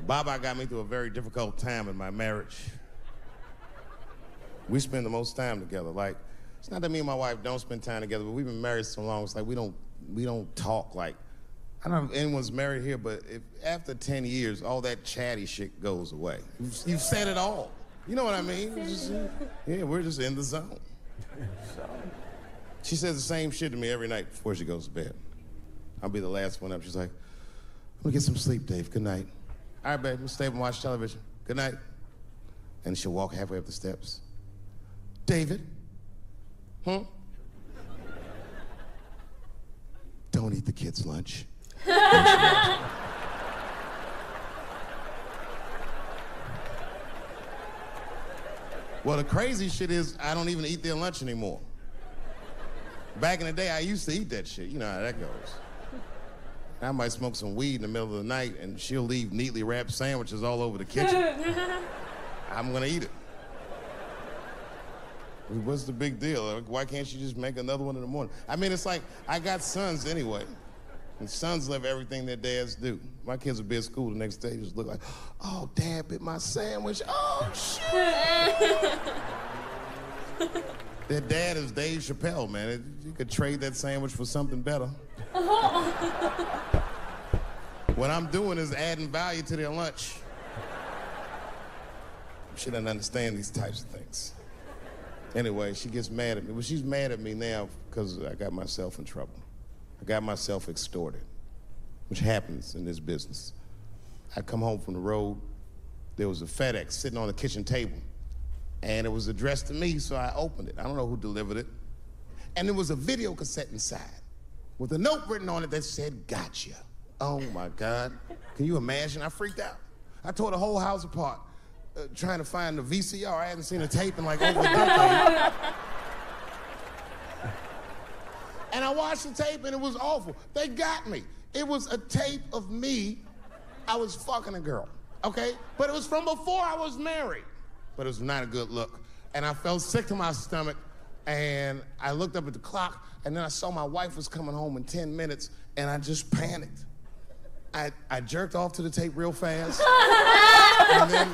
Baba got me through a very difficult time in my marriage. We spend the most time together. Like, it's not that me and my wife don't spend time together, but we've been married so long, it's like we don't talk like, I don't know if anyone's married here, but if after 10 years, all that chatty shit goes away. You've said it all. You know what I mean? We're just in the zone. She says the same shit to me every night before she goes to bed. I'll be the last one up. She's like, I'm gonna get some sleep, Dave. Good night. All right, babe, we'll stay up and watch television. Good night. And she'll walk halfway up the steps. David? Don't eat the kids' lunch. Well, the crazy shit is I don't even eat their lunch anymore. Back in the day, I used to eat that shit. You know how that goes. I might smoke some weed in the middle of the night and she'll leave neatly wrapped sandwiches all over the kitchen. I'm gonna eat it. What's the big deal? Why can't you just make another one in the morning? I mean, it's like, I got sons anyway. And sons love everything their dads do. My kids will be at school the next day, just look like, oh, Dad bit my sandwich. Oh, shit. Their dad is Dave Chappelle, man. You could trade that sandwich for something better. What I'm doing is adding value to their lunch. She doesn't understand these types of things. Anyway, she gets mad at me. Well, she's mad at me now because I got myself in trouble. I got myself extorted, which happens in this business. I come home from the road, there was a FedEx sitting on the kitchen table, and it was addressed to me, so I opened it. I don't know who delivered it. And there was a video cassette inside with a note written on it that said, gotcha. Oh my God. Can you imagine? I freaked out. I tore the whole house apart trying to find the VCR. I hadn't seen a tape in like over a decade. And I watched the tape and it was awful. They got me. It was a tape of me. I was fucking a girl, okay? But it was from before I was married. But it was not a good look. And I felt sick to my stomach and I looked up at the clock and then I saw my wife was coming home in 10 minutes and I just panicked. I jerked off to the tape real fast. And then...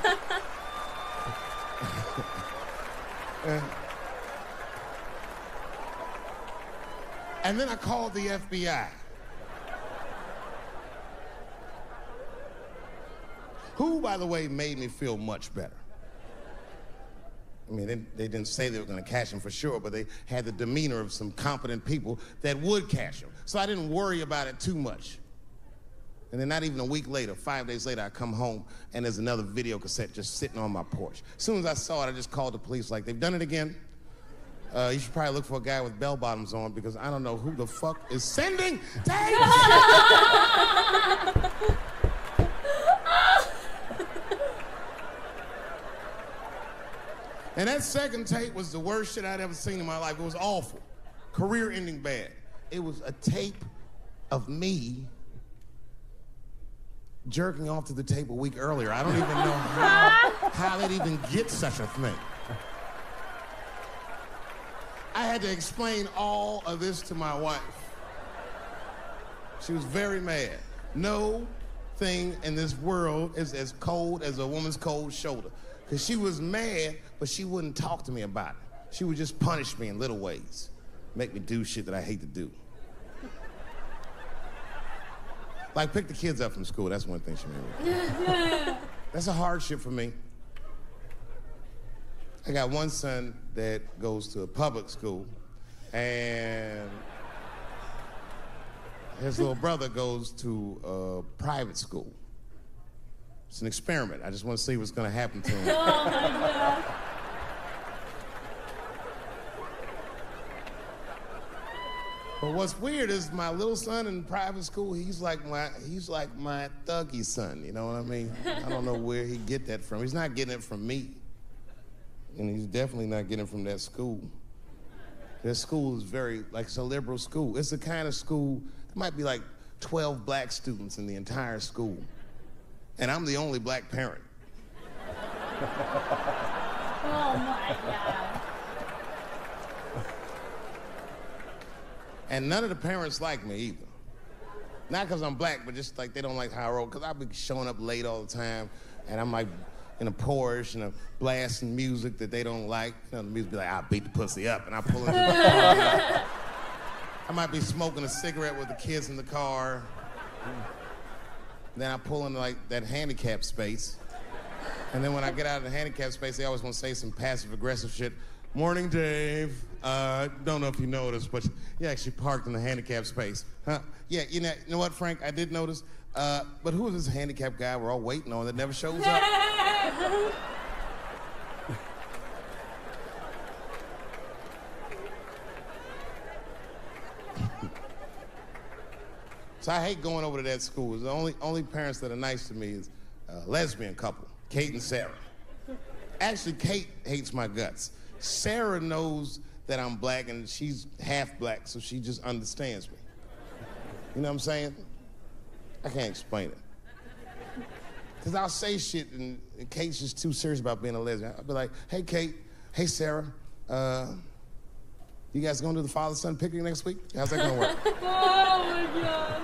and then I called the FBI. Who, by the way, made me feel much better. I mean, they didn't say they were gonna catch him for sure, but they had the demeanor of some competent people that would catch him. So I didn't worry about it too much. And then not even a week later, 5 days later, I come home and there's another video cassette just sitting on my porch. As soon as I saw it, I just called the police like, they've done it again. You should probably look for a guy with bell bottoms on because I don't know who the fuck is sending tapes. And that second tape was the worst shit I'd ever seen in my life. It was awful. Career-ending bad. It was a tape of me jerking off to the tape a week earlier. I don't even know how they'd even get such a thing. I had to explain all of this to my wife. She was very mad. No thing in this world is as cold as a woman's cold shoulder. Because she was mad, but she wouldn't talk to me about it. She would just punish me in little ways. Make me do shit that I hate to do. Like pick the kids up from school, that's one thing she made. That's a hardship for me. I got one son that goes to a public school, and his little brother goes to a private school. It's an experiment. I just want to see what's going to happen to him. Oh, my God. But what's weird is my little son in private school, he's like my thuggy son, you know what I mean? I don't know where he get that from. He's not getting it from me. And he's definitely not getting it from that school. That school is very, like, it's a liberal school. It's the kind of school, there might be like 12 black students in the entire school. And I'm the only black parent. Oh my God. And none of the parents like me either. Not because I'm black, but just like they don't like how I roll, because I be showing up late all the time, and I'm like in a Porsche and blasting music that they don't like. You know, the music be like, I'll beat the pussy up, and I pull into the car. I might be smoking a cigarette with the kids in the car. Then I pull into like that handicap space. And then when I get out of the handicap space, they always want to say some passive-aggressive shit. Morning, Dave. Don't know if you noticed, but you actually parked in the handicap space. Huh? Yeah, you know what, Frank? I did notice. But who is this handicapped guy we're all waiting on that never shows up? So I hate going over to that school. The only parents that are nice to me is a lesbian couple, Kate and Sarah. Actually, Kate hates my guts. Sarah knows that I'm black and she's half black, so she just understands me. You know what I'm saying? I can't explain it. Because I'll say shit and Kate's just too serious about being a lesbian. I'll be like, hey, Kate, hey, Sarah, you guys going to do the father-son picnic next week? How's that going to work? Oh, my God.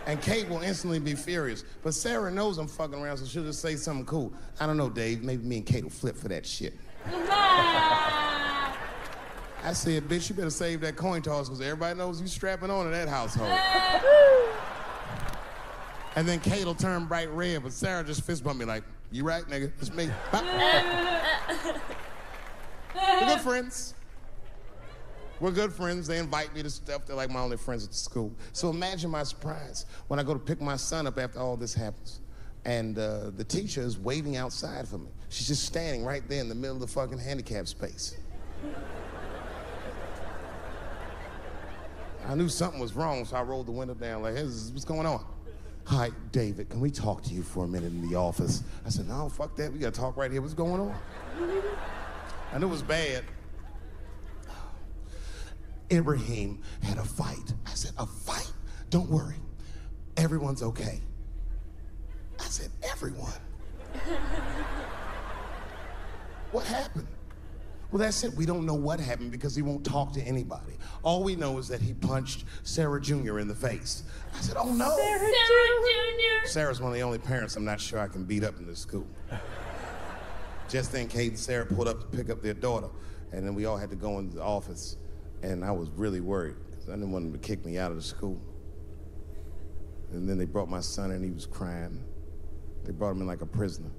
And Kate will instantly be furious. But Sarah knows I'm fucking around, so she'll just say something cool. I don't know, Dave. Maybe me and Kate will flip for that shit. I said, bitch, you better save that coin toss because everybody knows you strapping on in that household. And then Kate will turn bright red, but Sarah just fist bump me like, you right, nigga? It's me. We're good friends. We're good friends. They invite me to stuff. They're like my only friends at the school. So imagine my surprise when I go to pick my son up after all this happens. And the teacher is waiting outside for me. She's just standing right there in the middle of the fucking handicap space. I knew something was wrong, so I rolled the window down like, hey, what's going on? Hi, David, can we talk to you for a minute in the office? I said, no, fuck that. We got to talk right here. What's going on? I knew it was bad. Ibrahim had a fight. I said, a fight? Don't worry. Everyone's okay. I said, everyone? What happened? Well, that's it. We don't know what happened because he won't talk to anybody. All we know is that he punched Sarah Jr. in the face. I said, oh no. Sarah Jr. Sarah's one of the only parents I'm not sure I can beat up in this school. Just then, Kate and Sarah pulled up to pick up their daughter, and then we all had to go into the office, and I was really worried because I didn't want them to kick me out of the school. And then they brought my son in, he was crying. They brought him in like a prisoner.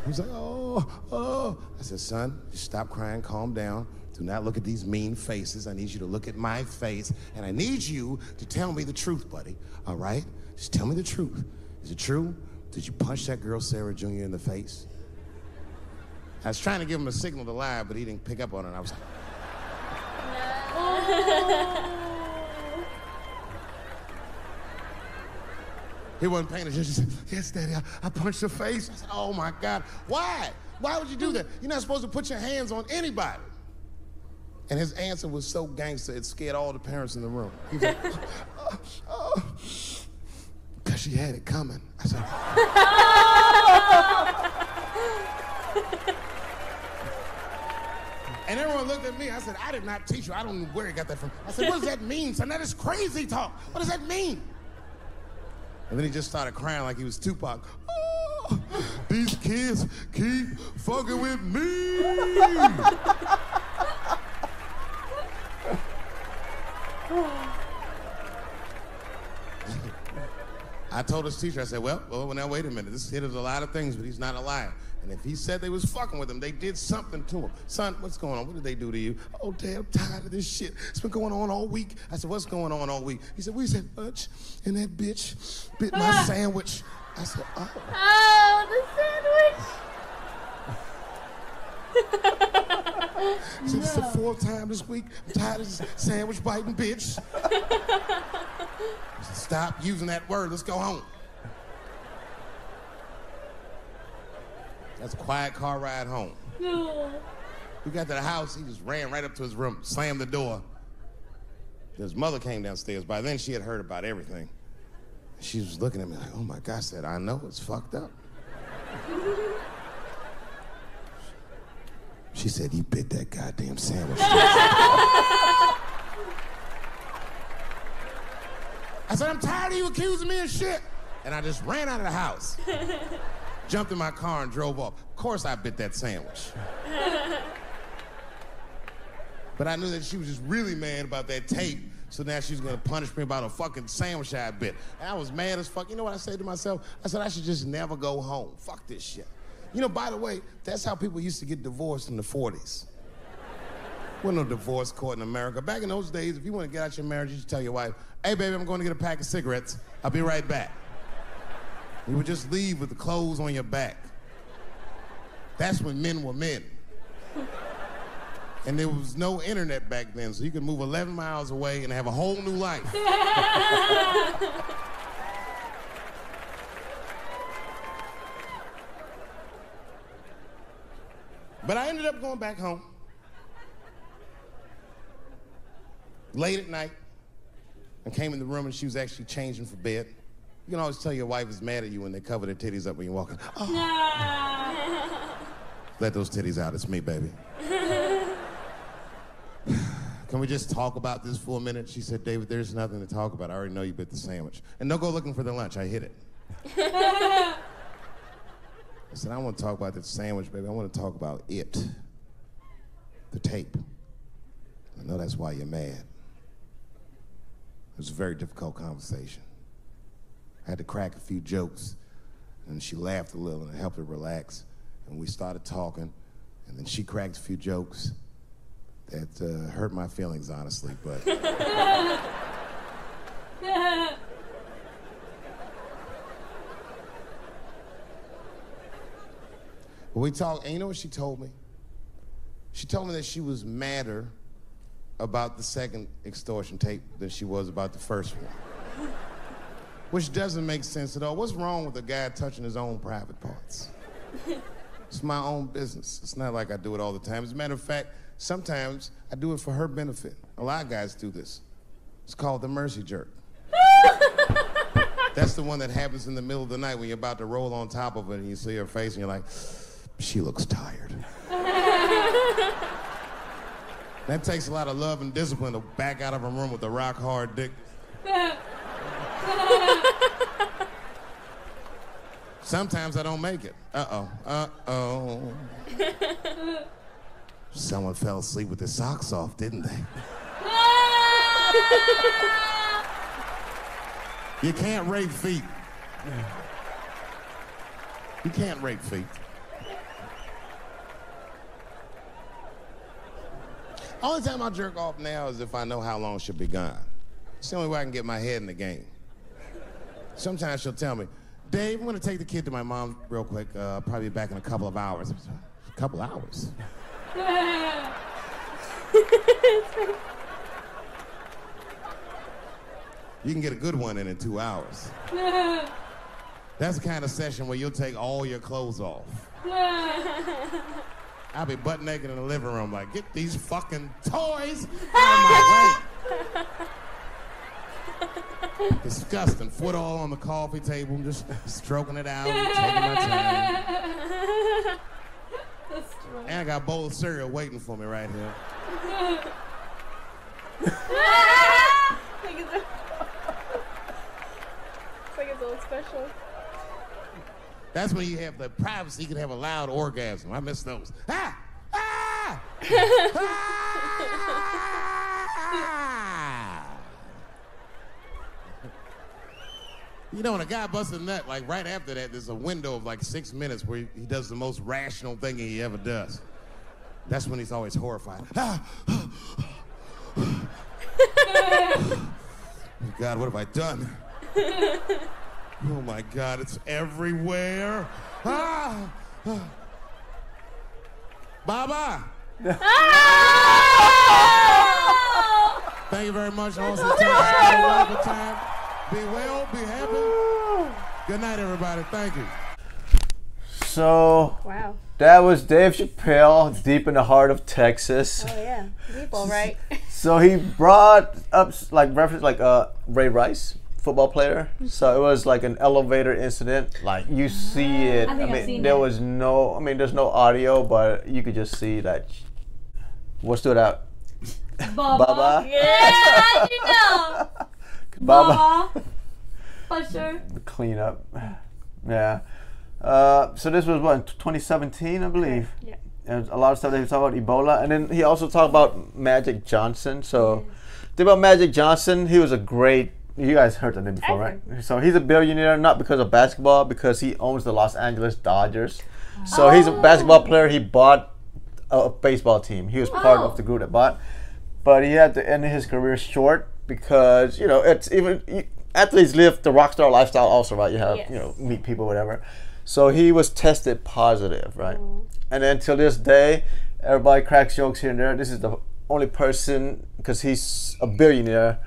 He was like, oh. I said, son, just stop crying, calm down. Do not look at these mean faces. I need you to look at my face, and I need you to tell me the truth, buddy, all right? Just tell me the truth. Is it true? Did you punch that girl, Sarah Jr., in the face? I was trying to give him a signal to lie, but he didn't pick up on it. I was like, He wasn't paying attention. He said, yes, Daddy, I punched her face. I said, oh, my God. Why? Why would you do that? You're not supposed to put your hands on anybody. And his answer was so gangster, it scared all the parents in the room. He was like, because she had it coming. I said, And everyone looked at me. I said, I did not teach you. I don't know where he got that from. I said, what does that mean, son? That is crazy talk. What does that mean? And then he just started crying like he was Tupac. Oh, these kids keep fucking with me. I told his teacher, I said, well, now wait a minute. This kid is a lot of things, but he's not a liar. And if he said they was fucking with him, they did something to him. Son, what's going on? What did they do to you? Oh, Dad, I'm tired of this shit. It's been going on all week. I said, what's going on all week? He said, we had lunch, and that bitch bit my sandwich. I said, oh. Oh, the sandwich. He said, it's the fourth time this week. I'm tired of this sandwich biting bitch. I said, stop using that word. Let's go home. That's a quiet car ride home. No. We got to the house, he just ran right up to his room, slammed the door. His mother came downstairs. By then, she had heard about everything. She was looking at me like, oh my God, I said, I know, it's fucked up. She said, you bit that goddamn sandwich. I said, I'm tired of you accusing me of shit. And I just ran out of the house. Jumped in my car and drove off. Of course I bit that sandwich. But I knew that she was just really mad about that tape, so now she was gonna punish me about a fucking sandwich I bit. And I was mad as fuck. You know what I said to myself? I said, I should just never go home. Fuck this shit. You know, by the way, that's how people used to get divorced in the 40s. There wasn't no divorce court in America. Back in those days, if you want to get out your marriage, you just tell your wife, hey, baby, I'm going to get a pack of cigarettes. I'll be right back. You would just leave with the clothes on your back. That's when men were men. And there was no internet back then, so you could move 11 miles away and have a whole new life. But I ended up going back home. Late at night, I came in the room and she was actually changing for bed. You can always tell your wife is mad at you when they cover their titties up when you walk in. Oh. Let those titties out, it's me, baby. Can we just talk about this for a minute? She said, David, there's nothing to talk about. I already know you bit the sandwich. And don't go looking for the lunch, I hid it. I said, I don't want to talk about that sandwich, baby. I want to talk about it. The tape. I know that's why you're mad. It was a very difficult conversation. I had to crack a few jokes, and she laughed a little, and it helped her relax. And we started talking, and then she cracked a few jokes that hurt my feelings, honestly, but... But we talked, and you know what she told me? She told me that she was madder about the second extortion tape than she was about the first one. Which doesn't make sense at all. What's wrong with a guy touching his own private parts? It's my own business. It's not like I do it all the time. As a matter of fact, sometimes I do it for her benefit. A lot of guys do this. It's called the mercy jerk. That's the one that happens in the middle of the night when you're about to roll on top of it and you see her face and you're like, she looks tired. That takes a lot of love and discipline to back out of a room with a rock hard dick. Sometimes I don't make it. Uh-oh. Someone fell asleep with their socks off, didn't they? You can't rape feet. You can't rape feet. Only time I jerk off now is if I know how long she'll be gone. It's the only way I can get my head in the game. Sometimes she'll tell me, Dave, I'm gonna take the kid to my mom real quick. Probably be back in a couple of hours. A couple hours? You can get a good one in 2 hours. That's the kind of session where you'll take all your clothes off. I'll be butt naked in the living room like, get these fucking toys out of my way. Disgusting. Foot all on the coffee table, just stroking it out, taking my time. And I got a bowl of cereal waiting for me right here. It's like it's all special. That's when you have the privacy, you can have a loud orgasm. I miss those. Ah! Ah! Ah! You know, when a guy busts a nut, like right after that, there's a window of like 6 minutes where he does the most rational thing he ever does. That's when he's always horrified. Ah! Oh, God, what have I done? Oh my God, it's everywhere. Ah! Baba! Thank you very much. Also, time. Be well, be happy. Good night, everybody. Thank you. So, Wow. that was Dave Chappelle, deep in the heart of Texas. Oh yeah. Deep, all right. So he brought up like reference like Ray Rice, football player. So it was like an elevator incident. Like you see it. I think I've seen there that. was no. I mean, there's no audio, but you could just see that. What stood out? Baba. Baba. Yeah, you know. Baba. For sure. Clean up. Yeah. So this was what, in 2017, I believe. Yeah. There's a lot of stuff that he talked about Ebola, and then he also talked about Magic Johnson. So, think about Magic Johnson. He was a great. You guys heard the name before, right? So he's a billionaire not because of basketball, because he owns the Los Angeles Dodgers. So he's a basketball player. He bought a baseball team. He was part of the group that bought, but he had to end his career short because it's even athletes live the rock star lifestyle also, right? You have meet people, whatever. So he was tested positive, right? And then till this day, everybody cracks jokes here and there. This is the only person, because he's a billionaire,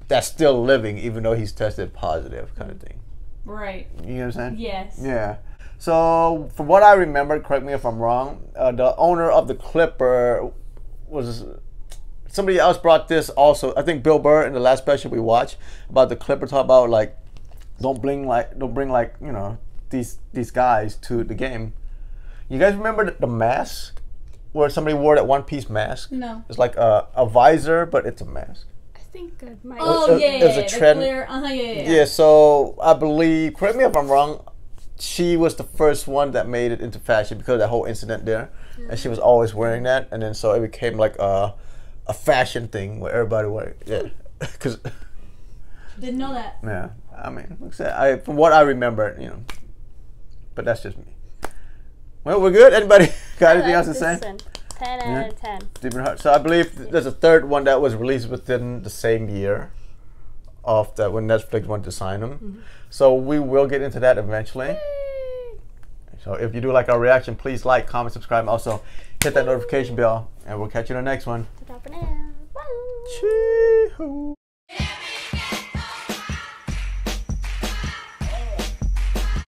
that's still living even though he's tested positive, kind of thing. Right. You know what I'm saying? Yes. Yeah. So from what I remember, correct me if I'm wrong, the owner of the Clipper was somebody else brought this also. I think Bill Burr in the last special we watched about the Clipper talk about like don't bring these guys to the game. You guys remember the mask where somebody wore that one-piece mask? No. It's like a visor, but it's a mask. I think I might. Oh, It was a trend. Yeah, so I believe, correct me if I'm wrong, she was the first one that made it into fashion because of that whole incident there. And she was always wearing that. And then so it became like a fashion thing where everybody wore it. Yeah. Cause, Didn't know that. yeah. I mean, like I said, from what I remember, but that's just me. Well, we're good. Anybody got anything else to say? 10 out of 10. Deep in heart. So I believe there's a third one that was released within the same year of that when Netflix wanted to sign them. So we will get into that eventually. So if you do like our reaction, please like, comment, subscribe, and also hit that notification bell, and we'll catch you in the next one. Ta-ta for now. Bye. Chee-hoo.